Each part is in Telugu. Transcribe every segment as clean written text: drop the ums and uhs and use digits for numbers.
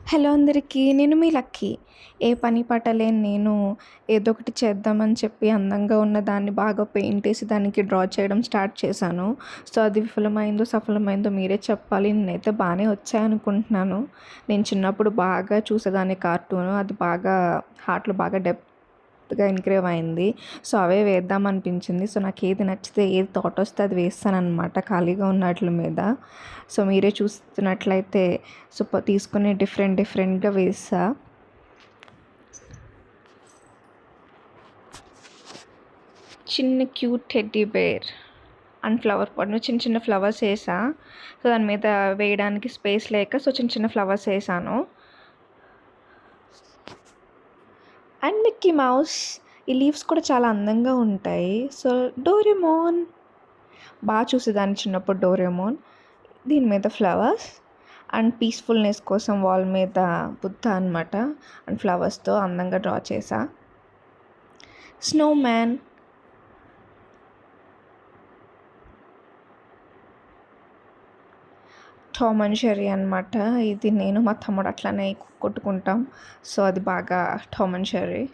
హలో అందరికీ. నేను మీ లక్కీ. ఏ పని పాట లేని నేను ఏదో ఒకటి చేద్దామని చెప్పి అందంగా ఉన్న దాన్ని బాగా పెయింట్ ఏసి దానికి డ్రా చేయడం స్టార్ట్ చేశాను. సో, అది విఫలమైందో, సఫలమైందో మీరే చెప్పాలి. నేనైతే బానే వచ్చాయనుకుంటున్నాను. నేను చిన్నప్పుడు బాగా చూసేదాన్ని కార్టూను. అది బాగా హార్ట్‌లో బాగా డెప్త్‌గా ఎంగ్రేవ్ అయింది. సో, అవే వేద్దామనిపించింది. సో, నాకేది నచ్చితే, ఏది థాట్ వస్తే అది వేస్తాననమాట ఖాళీగా ఉన్న ఆటిల మీద. సో, మీరే చూస్తున్నట్లయితే తీసుకొని డిఫరెంట్‌గా వేసా. చిన్న cute teddy bear and flower pot చిన్న చిన్న ఫ్లవర్స్ వేసా. సో, దాని మీద వేయడానికి స్పేస్ లేక చిన్న చిన్న ఫ్లవర్స్ వేసాను. And Mickey mouse. ఈ లీవ్స్ కూడా చాలా అందంగా ఉంటాయి. సో, డోరేమోన్ బాగా చూసేదాన్ని చిన్నప్పుడు డోరేమోన్. దీని మీద ఫ్లవర్స్ అండ్ పీస్ఫుల్నెస్ కోసం వాల్ మీద బుద్ధ అనమాట. అండ్ ఫ్లవర్స్తో అందంగా డ్రా చేసా. Snow man. Tom and Jerry అనమాట. ఇది నేను మా తమ్ముడు అట్లానే కొట్టుకుంటాం. సో, అది బాగా టామ్ అండ్ జెర్రీ.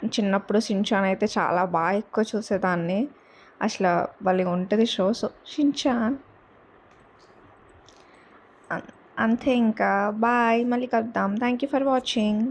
చిన్నప్పుడు షిన్చాన్ అయితే చాలా బాగా ఎక్కువ చూసేదాన్ని. అసలు భలే ఉంటుంది షో. So, Shin-chan. అంతే ఇంకా. బాయ్. మళ్ళీ కలుద్దాం. Thank you for watching.